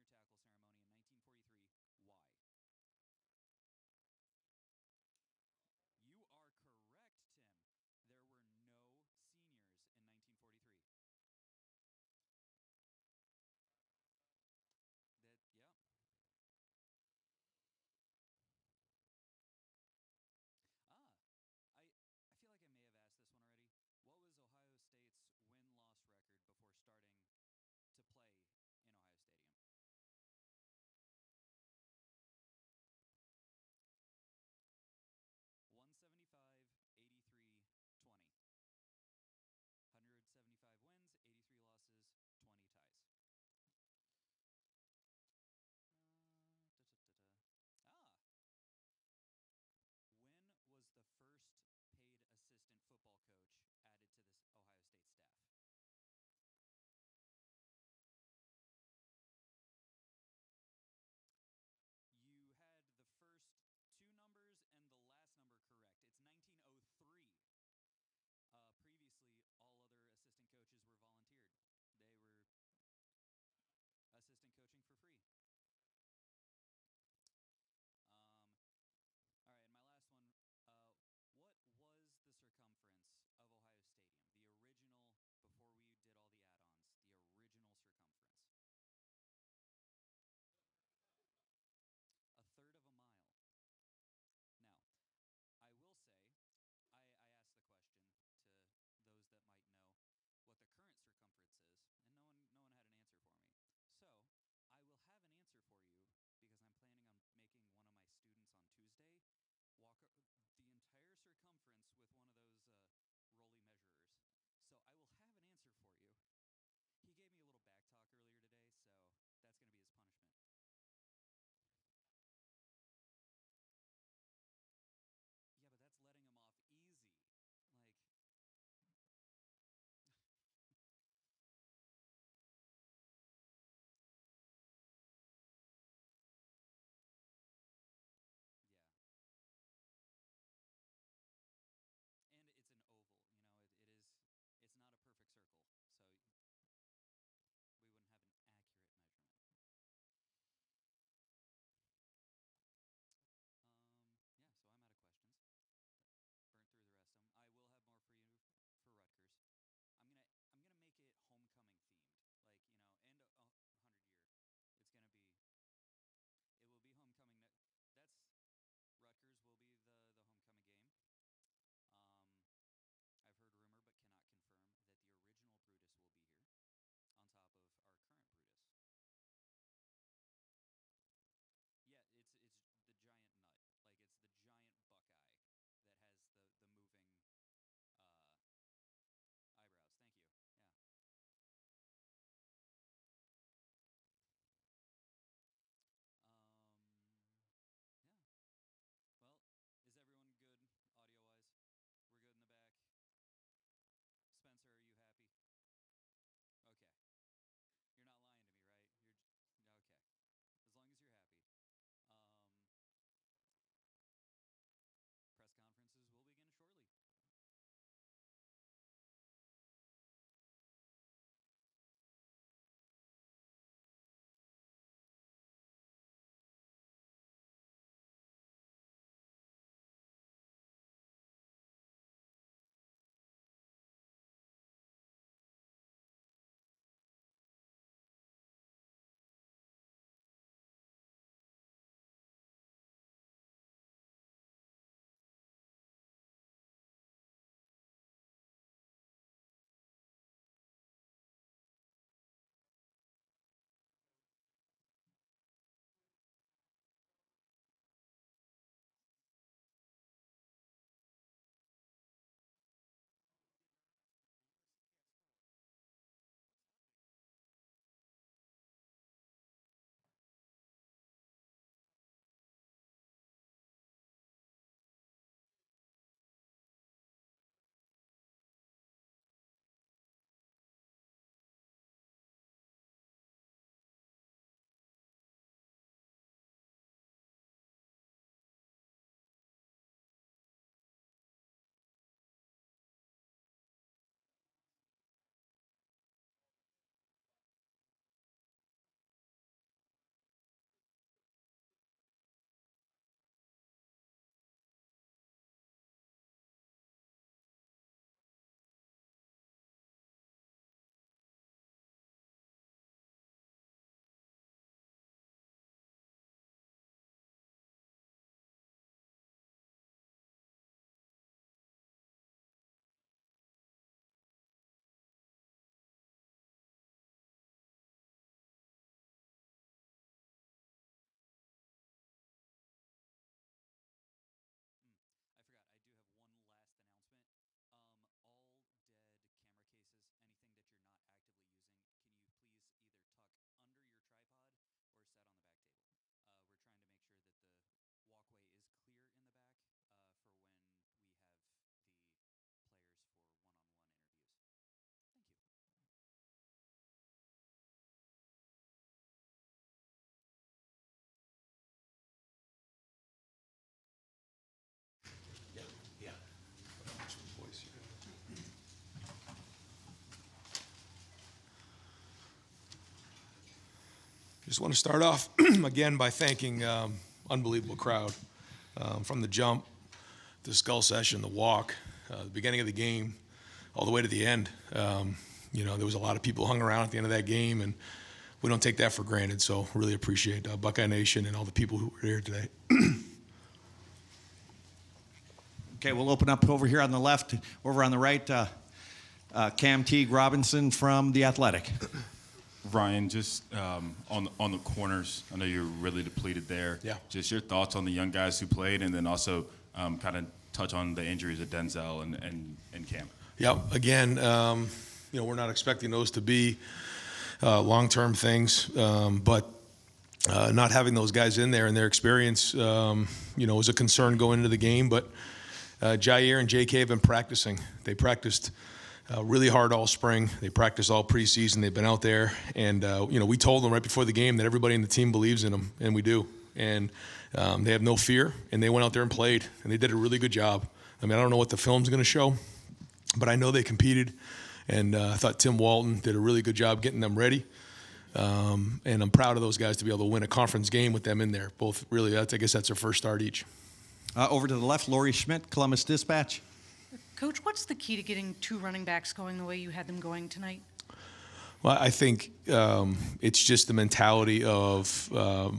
senior tackle ceremony in 1943. Why? You are correct, Tim. There were no seniors in 1943. Yeah. Ah, I feel like I may have asked this one already. What was Ohio State's win-loss record before starting to play in Ohio Stadium? $175, 83, 20. 175 wins, 83 losses, 20 ties. Ah. When was the first paid assistant football coach added to this Ohio State staff? You had the first two numbers and the last number correct. It's 1903. Previously, all other assistant coaches were volunteered. They were assistant coaching for free. All right, and my last one. What was the circumference of Ohio Stadium? The original, before we did all the add-ons, the original circumference. A third of a mile. Now, I will say, I asked the question to those that might know what the current circumference is, and no one had an answer for me. So, I will have an answer for you because I'm planning on making one of my students on Tuesday walk the entire circumference with one of those rolly measurers. So I will have an answer for you. He gave me a little back talk earlier today, so that's going to be his punishment. Yeah, but that's letting him off easy. Like, yeah. And it's an oval, it's not a perfect circle. So we wouldn't have an Just want to start off again by thanking unbelievable crowd from the jump, the skull session, the walk, the beginning of the game, all the way to the end. There was a lot of people hung around at the end of that game, and we don't take that for granted. So really appreciate Buckeye Nation and all the people who were here today. Okay, we'll open up over here on the left. Over on the right, Cam Teague Robinson from The Athletic. Ryan, just on the corners, I know you're really depleted there. Yeah. Just your thoughts on the young guys who played, and then also kind of touch on the injuries of Denzel and Cam. Yeah, again, we're not expecting those to be long-term things, but not having those guys in there and their experience, was a concern going into the game. But Jair and JK have been practicing. They practiced really hard all spring. They practiced all preseason. They've been out there, and we told them right before the game that everybody in the team believes in them, and we do. And they have no fear, and they went out there and played, and they did a really good job. I mean, I don't know what the film's going to show, but I know they competed, and I thought Tim Walton did a really good job getting them ready. And I'm proud of those guys to be able to win a conference game with them in there. Both really, I guess that's their first start each. Over to the left, Lori Schmidt, Columbus Dispatch. Coach, what's the key to getting two running backs going the way you had them going tonight? Well, I think it's just the mentality of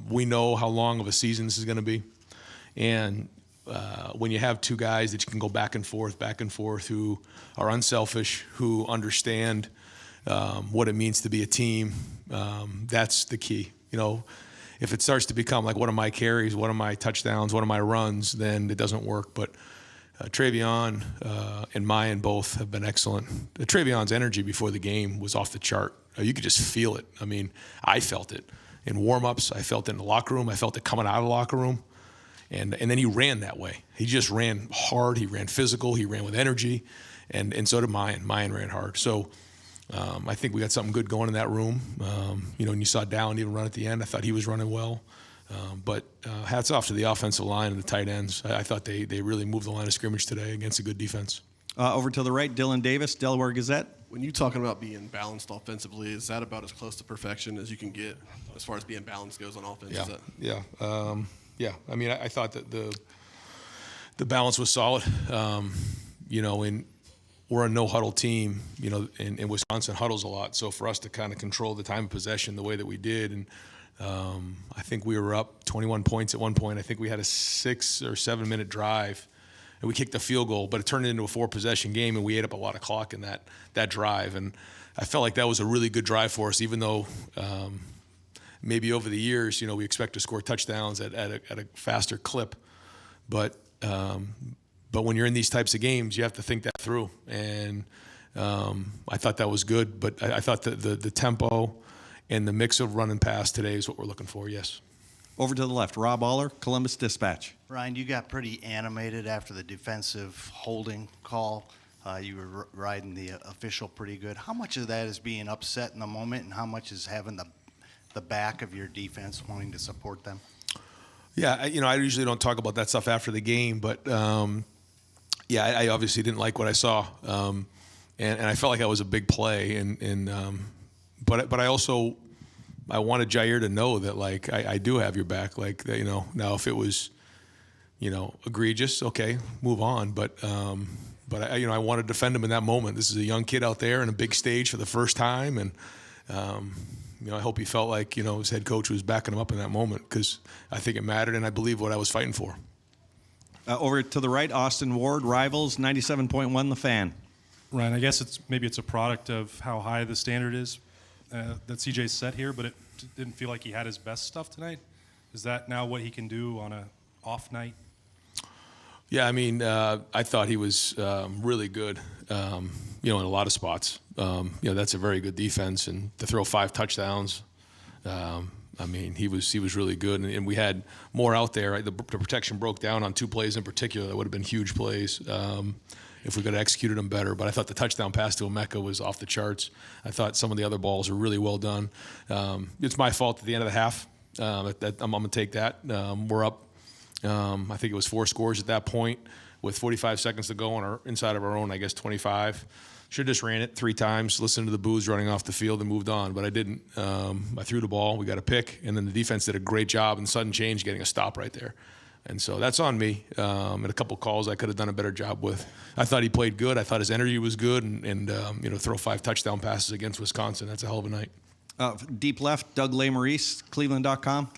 we know how long of a season this is going to be. And when you have two guys that you can go back and forth, who are unselfish, who understand what it means to be a team, that's the key. If it starts to become like, what are my carries, what are my touchdowns, what are my runs, then it doesn't work. But Travion and Mayan both have been excellent. Travion's energy before the game was off the chart. You could just feel it. I mean, I felt it in warm-ups. I felt it in the locker room. I felt it coming out of the locker room. And then he ran that way. He just ran hard. He ran physical. He ran with energy. And so did Mayan. Mayan ran hard. So I think we got something good going in that room. And you saw Dallin even run at the end. I thought he was running well. But hats off to the offensive line and the tight ends. I thought they really moved the line of scrimmage today against a good defense. Over to the right, Dylan Davis, Delaware Gazette. When you're talking about being balanced offensively, is that about as close to perfection as you can get as far as being balanced goes on offense? Yeah. I mean, I thought that the balance was solid. We're a no-huddle team, and Wisconsin huddles a lot. So for us to kind of control the time of possession the way that we did, and I think we were up 21 points at one point. I think we had a 6 or 7 minute drive, and we kicked a field goal, but it turned into a 4-possession game, and we ate up a lot of clock in that drive. And I felt like that was a really good drive for us, even though maybe over the years, we expect to score touchdowns at a faster clip. But when you're in these types of games, you have to think that through. And I thought that was good, but I thought that the tempo and the mix of run and pass today is what we're looking for, yes. Over to the left, Rob Aller, Columbus Dispatch. Ryan, you got pretty animated after the defensive holding call. You were riding the official pretty good. How much of that is being upset in the moment, and how much is having the back of your defense wanting to support them? Yeah, I usually don't talk about that stuff after the game, but I obviously didn't like what I saw, and I felt like that was a big play, but I wanted Jair to know that, like, I do have your back, like, that, now if it was, egregious, okay, move on, but I want to defend him in that moment. This is a young kid out there in a big stage for the first time, and I hope he felt like, his head coach was backing him up in that moment, because I think it mattered, and I believe what I was fighting for. Over to the right, Austin Ward, Rivals, 97.1 The Fan. Ryan, I guess it's a product of how high the standard is that CJ's set here, but it didn't feel like he had his best stuff tonight. Is that now what he can do on a off night? Yeah, I mean, I thought he was really good, in a lot of spots. That's a very good defense, and to throw 5 touchdowns, I mean, he was really good, and we had more out there. Right? The protection broke down on 2 plays in particular that would have been huge plays if we could have executed them better. But I thought the touchdown pass to Emeka was off the charts. I thought some of the other balls were really well done. It's my fault at the end of the half. I'm going to take that. We're up. I think it was 4 scores at that point. with 45 seconds to go on our inside of our own, I guess 25. Should have just ran it 3 times, listened to the boos running off the field, and moved on. But I didn't. I threw the ball. We got a pick, and then the defense did a great job in sudden change, getting a stop right there. And so that's on me. And a couple calls I could have done a better job with. I thought he played good. I thought his energy was good, and throw 5 touchdown passes against Wisconsin. That's a hell of a night. Deep left, Doug LeMaurice, Cleveland.com.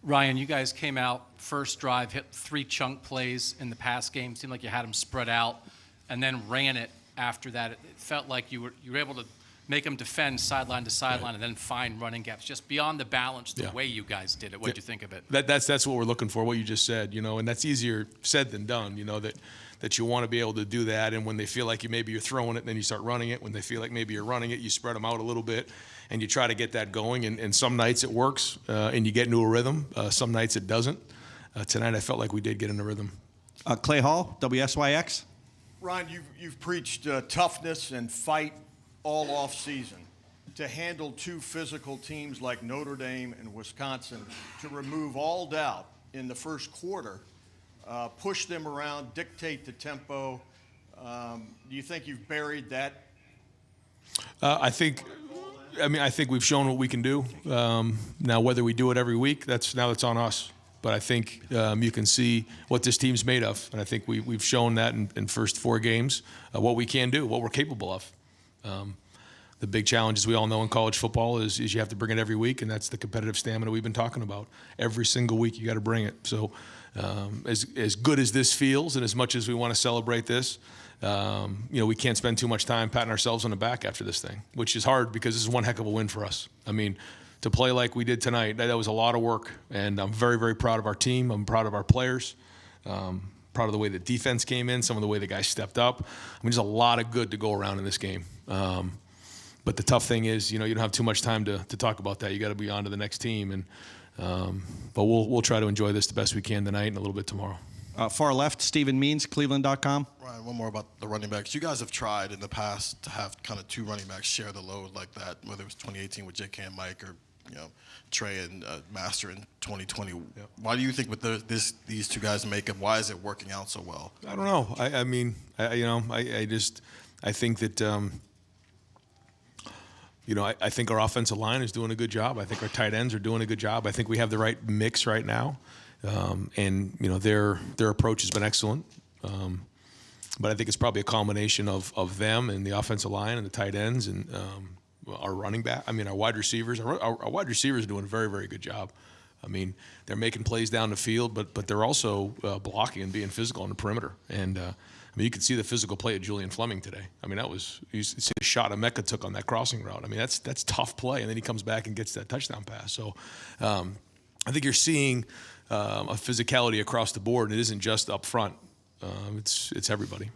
Ryan, you guys came out first drive, hit 3 chunk plays in the pass game. Seemed like you had them spread out, and then ran it after that. It felt like you were able to make them defend sideline to sideline, and then find running gaps. Just beyond the balance, the way you guys did it. What did you think of it? That's what we're looking for. What you just said, and that's easier said than done. That you want to be able to do that, and when they feel like you're throwing it, then you start running it. When they feel like maybe you're running it, you spread them out a little bit, and you try to get that going. And some nights it works, and you get into a rhythm. Some nights it doesn't. Tonight I felt like we did get in a rhythm. Clay Hall, WSYX. Ryan, you've preached toughness and fight all off season. To handle 2 physical teams like Notre Dame and Wisconsin, to remove all doubt in the first quarter, push them around, dictate the tempo. Do you think you've buried that? I think we've shown what we can do. Now, whether we do it every week, that's on us. But I think you can see what this team's made of, and I think we've shown that in first 4 games what we can do, what we're capable of. The big challenge, as we all know in college football, is you have to bring it every week, and that's the competitive stamina we've been talking about. Every single week you got to bring it. So as good as this feels, and as much as we want to celebrate this, we can't spend too much time patting ourselves on the back after this thing, which is hard because this is one heck of a win for us. I mean, to play like we did tonight, that was a lot of work, and I'm very, very proud of our team. I'm proud of our players. Proud of the way the defense came in, some of the way the guys stepped up. I mean, there's a lot of good to go around in this game. But the tough thing is, you don't have too much time to talk about that. You got to be on to the next team, and but we'll try to enjoy this the best we can tonight and a little bit tomorrow. Far left, Stephen Means, Cleveland.com. Ryan, one more about the running backs. You guys have tried in the past to have kind of 2 running backs share the load like that, whether it was 2018 with J.K. and Mike or Trey and Master in 2020. Yep. Why do you think with these 2 guys make it? Why is it working out so well? I don't know. I think that. I think our offensive line is doing a good job. I think our tight ends are doing a good job. I think we have the right mix right now, and their approach has been excellent. But I think it's probably a combination of them and the offensive line and the tight ends and our running back. I mean, our wide receivers. Our wide receivers are doing a very, very good job. I mean, they're making plays down the field, but they're also blocking and being physical on the perimeter. And you could see the physical play of Julian Fleming today. I mean, you see the shot Emeka took on that crossing route. I mean, that's tough play, and then he comes back and gets that touchdown pass. So I think you're seeing a physicality across the board, and it isn't just up front. It's everybody.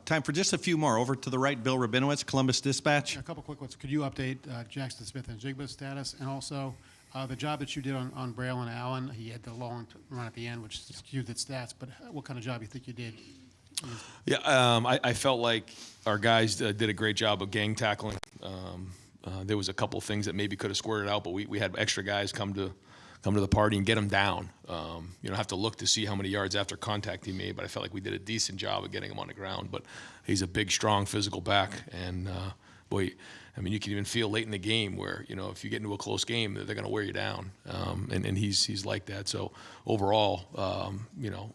Time for just a few more. Over to the right, Bill Rabinowitz, Columbus Dispatch. A couple quick ones. Could you update Jackson Smith and Jigba's status, and also the job that you did on Braille and Allen? He had the long run at the end, which skewed the stats, but what kind of job do you think you did? Yeah, I felt like our guys did a great job of gang tackling. There was a couple things that maybe could have squirted out, but we had extra guys come to the party and get him down. Have to look to see how many yards after contact he made, but I felt like we did a decent job of getting him on the ground. But he's a big, strong, physical back, and you can even feel late in the game where if you get into a close game, they're going to wear you down, and he's like that. So overall,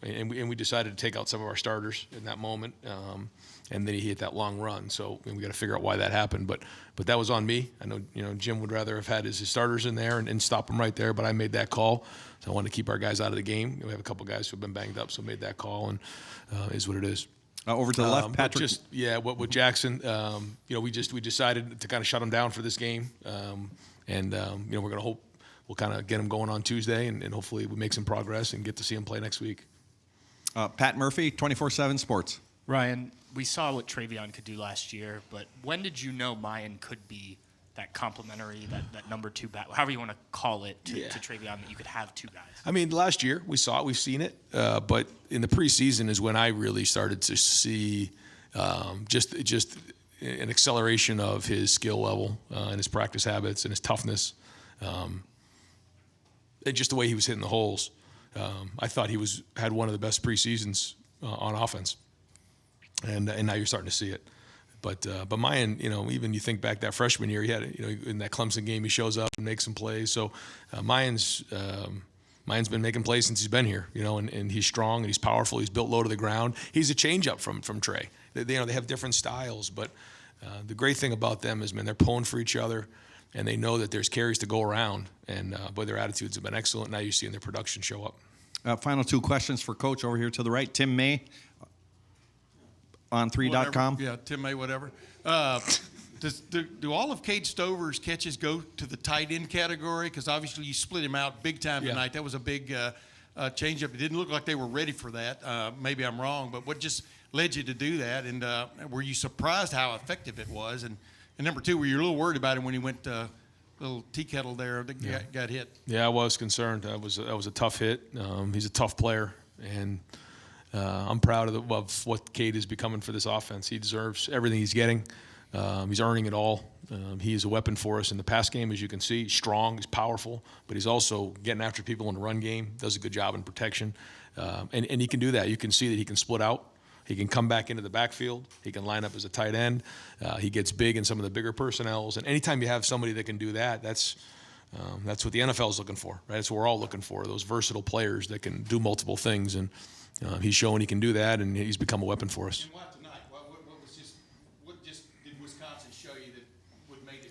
and we decided to take out some of our starters in that moment, and then he hit that long run. So we got to figure out why that happened, but that was on me. I know Jim would rather have had his starters in there and stop them right there, but I made that call. So I wanted to keep our guys out of the game. We have a couple guys who've been banged up, so made that call, and is what it is. Over to the left, Patrick. With Jackson, we decided to kind of shut him down for this game, and we're going to hope we'll kind of get him going on Tuesday, and hopefully we make some progress and get to see him play next week. Pat Murphy, 24/7 Sports. Ryan, we saw what Travion could do last year, but when did you know Mayan could be that complementary, that number 2 back, however you want to call it, to Travion, that you could have 2 guys? I mean, last year we saw it, we've seen it, but in the preseason is when I really started to see just an acceleration of his skill level and his practice habits and his toughness, and just the way he was hitting the holes. I thought he had one of the best preseasons on offense, and now you're starting to see it. But Mayan, even you think back that freshman year, he had, in that Clemson game, he shows up and makes some plays. So Mayan's been making plays since he's been here, and he's strong and he's powerful. He's built low to the ground. He's a changeup from Trey. They have different styles, but the great thing about them is, man, they're pulling for each other, and they know that there's carries to go around. And boy, their attitudes have been excellent. Now you're seeing their production show up. Final two questions for Coach over here to the right. Tim May, on3.com. Yeah, Tim May, whatever. Do all of Cade Stover's catches go to the tight end category? Because obviously you split him out big time tonight. That was a big change-up. It didn't look like they were ready for that. Maybe I'm wrong, but what just led you to do that? And were you surprised how effective it was? And number two, were you a little worried about him when he went little tea kettle there that got hit? Yeah, I was concerned. That was a tough hit. He's a tough player, and I'm proud of what Cade is becoming for this offense. He deserves everything he's getting. He's earning it all. He is a weapon for us in the pass game, as you can see. He's strong, he's powerful, but he's also getting after people in the run game, does a good job in protection. And he can do that. You can see that he can split out. He can come back into the backfield. He can line up as a tight end. He gets big in some of the bigger personnels. And anytime you have somebody that can do that, that's what the NFL is looking for, right? That's what we're all looking for, those versatile players that can do multiple things. And he's showing he can do that, and he's become a weapon for us. And what tonight? What just did Wisconsin show you that would make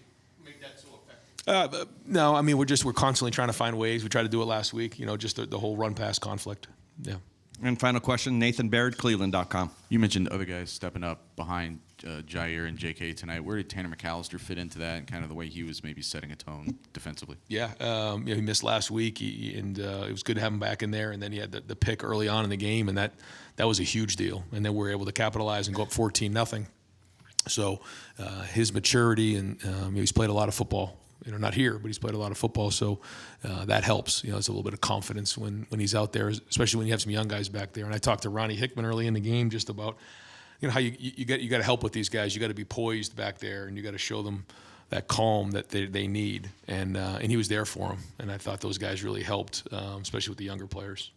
that so effective? No, I mean, we're constantly trying to find ways. We tried to do it last week, just the whole run-pass conflict. Yeah. And final question, Nathan Baird, Cleveland.com. You mentioned other guys stepping up behind Jair and JK tonight. Where did Tanner McAllister fit into that, and kind of the way he was maybe setting a tone defensively? Yeah, he missed last week, and it was good to have him back in there. And then he had the pick early on in the game, and that was a huge deal. And then we were able to capitalize and go up 14-0. So his maturity, and he's played a lot of football. Not here, but he's played a lot of football, so that helps. It's a little bit of confidence when he's out there, especially when you have some young guys back there. And I talked to Ronnie Hickman early in the game just about, how you got to help with these guys. You got to be poised back there, and you got to show them that calm that they need. And he was there for them, and I thought those guys really helped, especially with the younger players.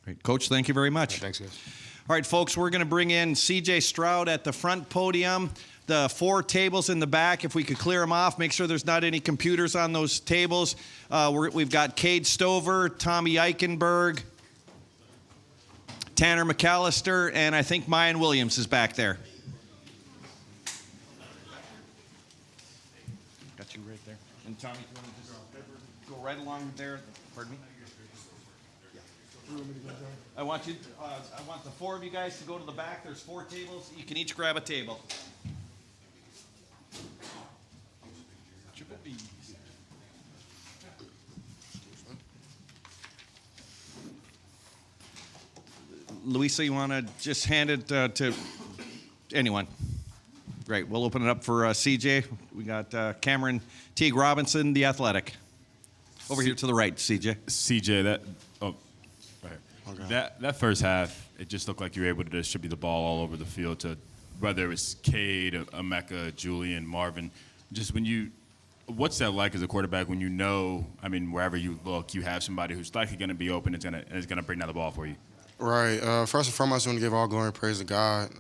Great. Coach, thank you very much. Thanks, guys. All right, folks, we're going to bring in C.J. Stroud at the front podium. The 4 tables in the back, if we could clear them off, make sure there's not any computers on those tables. We've got Cade Stover, Tommy Eichenberg, Tanner McAllister, and I think Mayan Williams is back there. Got you right there. And Tommy, you want to just go right along there? Pardon me? I want the 4 of you guys to go to the back. There's 4 tables. You can each grab a table. Louisa, you want to just hand it to anyone? Great. We'll open it up for CJ. We got Cameron Teague Robinson, The Athletic. Over here to the right, CJ. CJ, that first half, it just looked like you were able to distribute the ball all over the field to whether it was Cade, Emeka, Julian, Marvin. Just what's that like as a quarterback when wherever you look, you have somebody who's likely going to be open and is going to bring down the ball for you? Right. First and foremost, I want to give all glory and praise to God.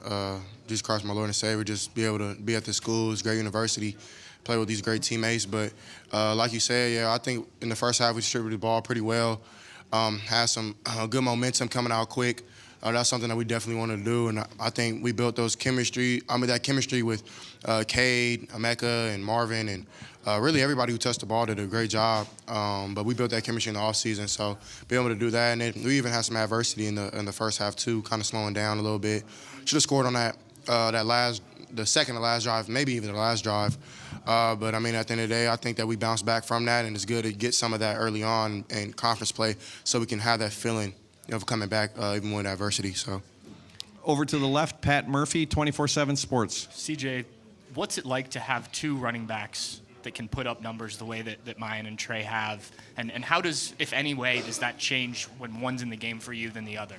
Jesus Christ, my Lord and Savior, just be able to be at this school, this great university, play with these great teammates. But like you said, I think in the first half we distributed the ball pretty well. Had some good momentum coming out quick. That's something that we definitely wanted to do, and I think we built that chemistry with Cade, Emeka, and Marvin, and really everybody who touched the ball did a great job. But we built that chemistry in the offseason, so being able to do that, and then we even had some adversity in the first half too, kind of slowing down a little bit. Should have scored on the second to last drive, maybe even the last drive. But at the end of the day, I think that we bounced back from that, and it's good to get some of that early on in conference play, so we can have that feeling of coming back even with adversity. So, over to the left, Pat Murphy, 24/7 Sports. CJ, what's it like to have 2 running backs that can put up numbers the way that Mayan and Trey have? And how does, if any way, does that change when one's in the game for you than the other?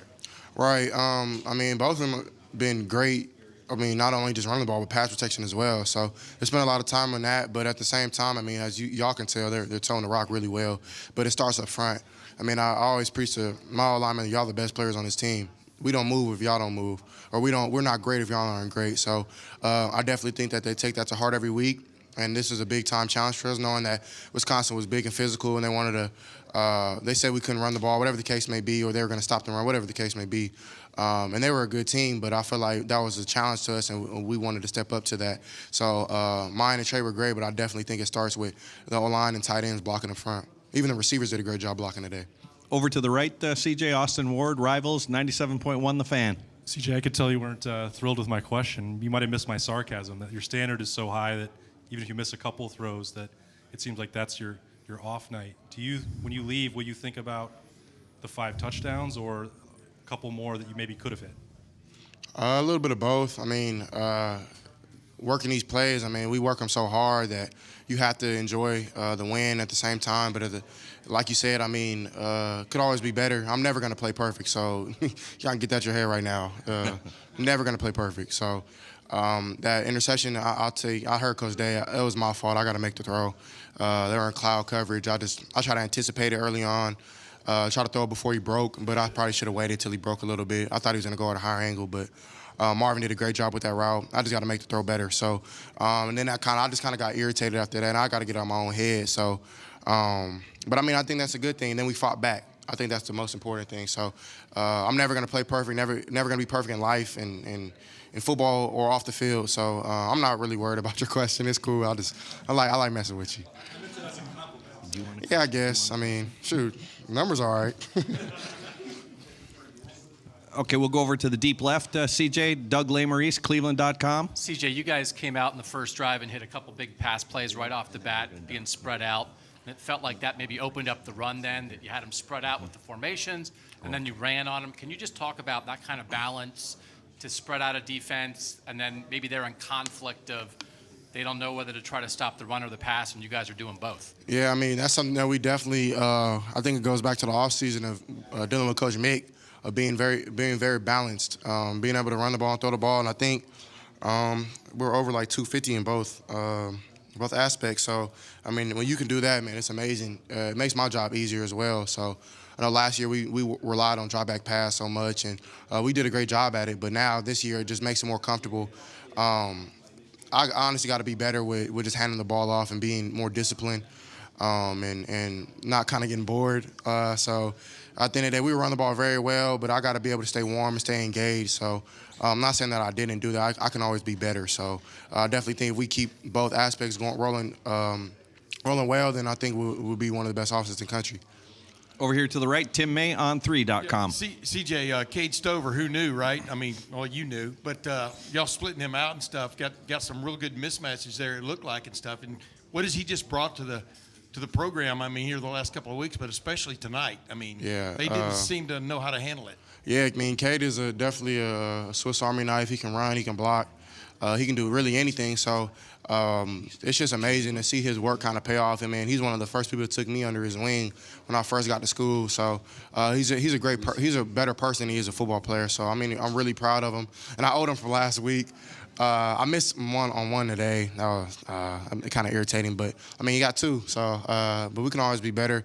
Right. Both of them have been great. Not only just running the ball, but pass protection as well. So they spent a lot of time on that. But at the same time, as y'all can tell, they're towing the rock really well. But it starts up front. I always preach to my linemen, y'all the best players on this team. we don't move if y'all don't move, or we're not great if y'all aren't great. So I definitely think that they take that to heart every week. And this is a big time challenge for us, knowing that Wisconsin was big and physical, and they wanted to. They said we couldn't run the ball, whatever the case may be, or they were going to stop the run, whatever the case may be. And they were a good team, but I feel like that was a challenge to us, and we wanted to step up to that. So mine and Trey were great, but I definitely think it starts with the O-line and tight ends blocking in front. Even the receivers did a great job blocking today. Over to the right, CJ, Austin Ward, Rivals, 97.1 The Fan. CJ, I could tell you weren't thrilled with my question. You might have missed my sarcasm, that your standard is so high that even if you miss a couple throws, that it seems like that's your off night. When you leave, will you think about the 5 touchdowns or a couple more that you maybe could have hit? A little bit of both. I mean, working these plays, I mean, we work them so hard that you have to enjoy the win at the same time. But like you said, I mean, could always be better. I'm never going to play perfect, so y'all can get that in your head right now. Never going to play perfect. So that interception, I'll tell you, I heard Coach Day. It was my fault. I got to make the throw. They were in cloud coverage. I try to anticipate it early on. Try to throw it before he broke, but I probably should have waited till he broke a little bit. I thought he was going to go at a higher angle, but Marvin did a great job with that route. I just got to make the throw better. So, and then I just kind of got irritated after that, and I got to get out of my own head. So, but I mean, I think that's a good thing. And then we fought back. I think that's the most important thing. So, I'm never going to play perfect. Never going to be perfect in life and in football or off the field. So, I'm not really worried about your question. It's cool. I like messing with you. Yeah, I guess. I mean, shoot, numbers all right. Okay, we'll go over to the deep left, CJ. Doug Lesmerises, Cleveland.com. CJ, you guys came out in the first drive and hit a couple big pass plays right off the bat, being spread out. And it felt like that maybe opened up the run then, that you had them spread out with the formations, and then you ran on them. Can you just talk about that kind of balance to spread out a defense, and then maybe they're in conflict of they don't know whether to try to stop the run or the pass, and you guys are doing both? Yeah, I mean, that's something that we definitely, I think it goes back to the offseason of dealing with Coach Mick, of being very balanced, being able to run the ball and throw the ball. And I think we're over like 250 in both aspects. So, I mean, when you can do that, man, it's amazing. It makes my job easier as well. So, I know last year we relied on drop back pass so much, and we did a great job at it. But now this year it just makes it more comfortable. I honestly got to be better with just handing the ball off and being more disciplined and not kind of getting bored. So at the end of the day, we run the ball very well, but I got to be able to stay warm and stay engaged. So I'm not saying that I didn't do that. I can always be better. So I definitely think if we keep both aspects rolling well, then I think we'll be one of the best offenses in the country. Over here to the right, Tim May on 3.com. CJ, Cade Stover, who knew, right? I mean, well, you knew, but y'all splitting him out and stuff, got some real good mismatches there, it looked like, and stuff. And what has he just brought to the program, I mean, here the last couple of weeks, but especially tonight? I mean, they didn't seem to know how to handle it. Yeah, I mean, Cade is definitely a Swiss Army knife. He can run, he can block. He can do really anything. So it's just amazing to see his work kind of pay off. I mean, he's one of the first people that took me under his wing when I first got to school. So he's a better person than he is a football player. So, I mean, I'm really proud of him. And I owed him for last week. I missed one today. That was kind of irritating. But, I mean, he got 2. So, but we can always be better.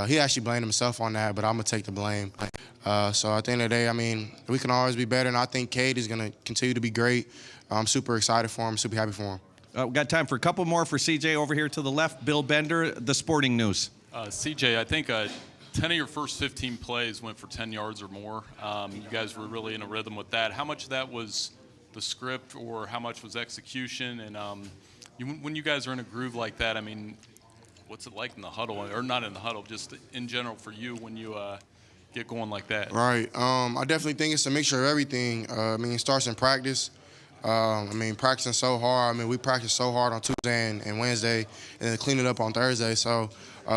He actually blamed himself on that, but I'm going to take the blame. So at the end of the day, I mean, we can always be better. And I think Cade is going to continue to be great. I'm super excited for him, super happy for him. We've got time for a couple more for CJ. Over here to the left, Bill Bender, The Sporting News. CJ, I think 10 of your first 15 plays went for 10 yards or more. You guys were really in a rhythm with that. How much of that was the script or how much was execution? And when you guys are in a groove like that, I mean, what's it like in the huddle? Or not in the huddle, just in general for you when you get going like that? Right. I definitely think it's a mixture of everything. I mean, it starts in practice. I mean, practicing so hard. I mean, we practice so hard on Tuesday and Wednesday, and then clean it up on Thursday. So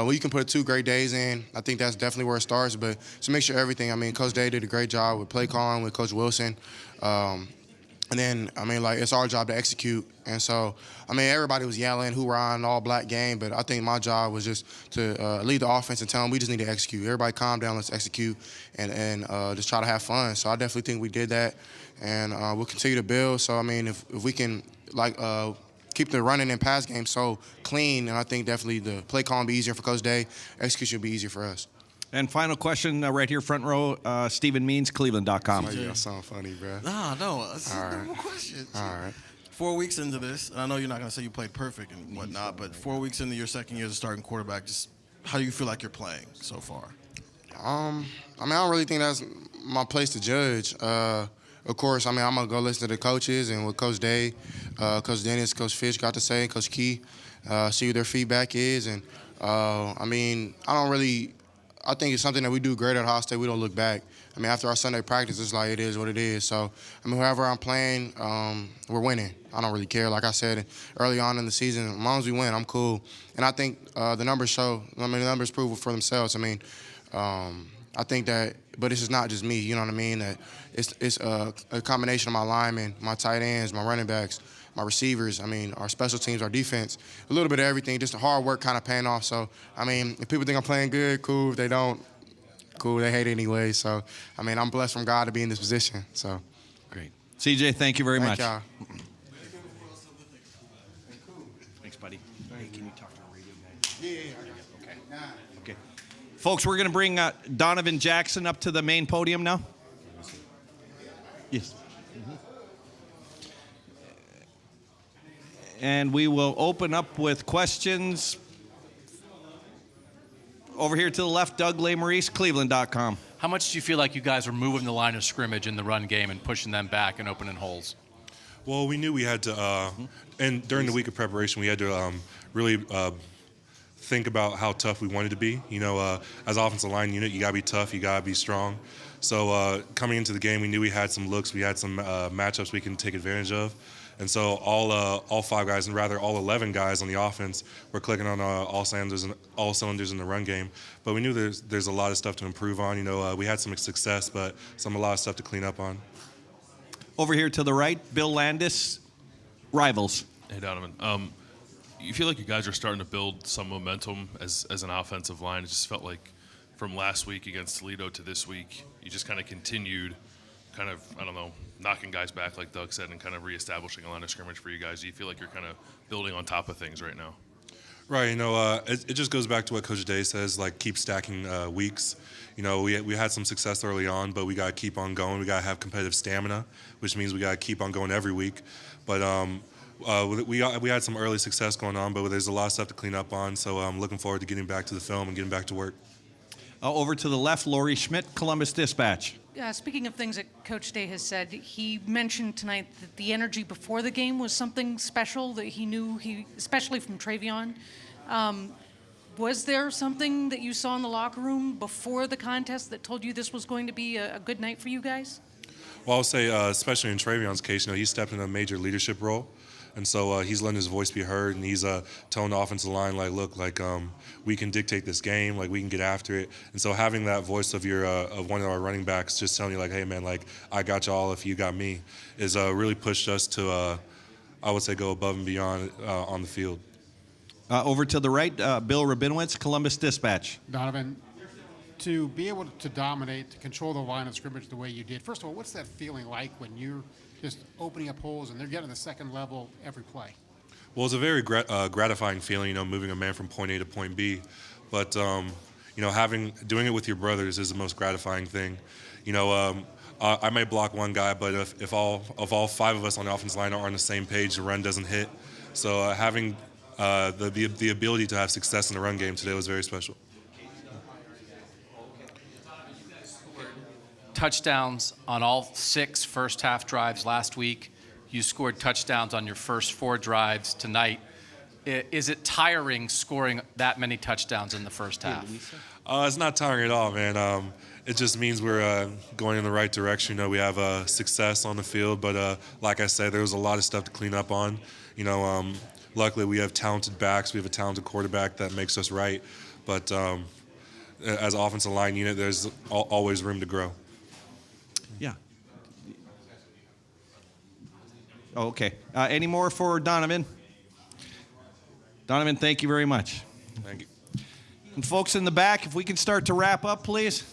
we can put 2 great days in. I think that's definitely where it starts. But it's a mixture of everything. I mean, Coach Day did a great job with play calling with Coach Wilson. And then, I mean, like, it's our job to execute. And so, I mean, everybody was yelling, hoorah, an all-black game. But I think my job was just to lead the offense and tell them we just need to execute. Everybody calm down, let's execute, and just try to have fun. So I definitely think we did that. And we'll continue to build. So, I mean, if we can, like, keep the running and pass game so clean, and I think definitely the play calling will be easier for Coach Day. Execution will be easier for us. And final question right here, front row, Stephen Means, Cleveland.com. Y'all sound funny, bro. Nah, no. It's a normal question. All right. 4 weeks into this, and I know you're not going to say you played perfect and whatnot, but 4 weeks into your second year as a starting quarterback, just how do you feel like you're playing so far? I mean, I don't really think that's my place to judge. Of course, I mean, I'm going to go listen to the coaches and what Coach Day, Coach Dennis, Coach Fish got to say, Coach Key, see what their feedback is. And, I mean, I think it's something that we do great at Ohio State. We don't look back. I mean, after our Sunday practice, it's like it is what it is. So, I mean, whoever I'm playing, we're winning. I don't really care. Like I said early on in the season, as long as we win, I'm cool. And I think the numbers show, the numbers prove for themselves. I mean, I think that, but this is not just me, you know what I mean? That it's a combination of my linemen, my tight ends, my running backs, my receivers, I mean, our special teams, our defense, a little bit of everything, just the hard work kind of paying off. So, I mean, if people think I'm playing good, cool. If they don't, cool. They hate it anyway. So, I mean, I'm blessed from God to be in this position. So, great. CJ, thank you very much. Y'all. Thanks, buddy. Hey, can you talk to the radio guy? Yeah. Okay. Folks, we're going to bring Donovan Jackson up to the main podium now. Yes. And we will open up with questions. Over here to the left, Doug Lesmerises, Cleveland.com. How much do you feel like you guys are moving the line of scrimmage in the run game and pushing them back and opening holes? Well, we knew we had to, and during the week of preparation, we had to really think about how tough we wanted to be. You know, as offensive line unit, you got to be tough, you got to be strong. So coming into the game, we knew we had some looks, we had some matchups we can take advantage of. And so all 5 guys, and rather all 11 guys on the offense, were clicking on all cylinders in the run game. But we knew there's a lot of stuff to improve on. You know, we had some success, but a lot of stuff to clean up on. Over here to the right, Bill Landis, Rivals. Hey, Donovan. You feel like you guys are starting to build some momentum as an offensive line. It just felt like from last week against Toledo to this week, you just kind of continued kind of, I don't know, knocking guys back, like Doug said, and kind of reestablishing a line of scrimmage for you guys. Do you feel like you're kind of building on top of things right now? Right, you know, it just goes back to what Coach Day says, like keep stacking weeks. You know, we had some success early on, but we got to keep on going. We got to have competitive stamina, which means we got to keep on going every week. But we had some early success going on, but there's a lot of stuff to clean up on. So I'm looking forward to getting back to the film and getting back to work. Over to the left, Lori Schmidt, Columbus Dispatch. Speaking of things that Coach Day has said, he mentioned tonight that the energy before the game was something special that he knew, especially from Travion. Was there something that you saw in the locker room before the contest that told you this was going to be a good night for you guys? Well, I'll say, especially in Travion's case, you know, he stepped in a major leadership role. And so he's letting his voice be heard, and he's telling the offensive line, like, look, like we can dictate this game, like we can get after it. And so having that voice of of one of our running backs just telling you, like, hey, man, like I got y'all if you got me, is really pushed us to, I would say, go above and beyond on the field. Over to the right, Bill Rabinowitz, Columbus Dispatch. Donovan, to be able to dominate, to control the line of scrimmage the way you did, first of all, what's that feeling like when you're just opening up holes and they're getting the second level every play? Well, it's a very gratifying feeling, you know, moving a man from point A to point B. But, you know, doing it with your brothers is the most gratifying thing. You know, I may block one guy, but if all 5 of us on the offensive line are on the same page, the run doesn't hit. So having the ability to have success in the run game today was very special. Touchdowns on all 6 first-half drives last week. You scored touchdowns on your first 4 drives tonight. Is it tiring scoring that many touchdowns in the first half? It's not tiring at all, man. It just means we're going in the right direction. You know, we have success on the field, but like I said, there was a lot of stuff to clean up on. You know, luckily we have talented backs. We have a talented quarterback that makes us right. But as an offensive line unit, there's always room to grow. Yeah. Oh, okay. Any more for Donovan? Donovan, thank you very much. Thank you. And folks in the back, if we can start to wrap up, please.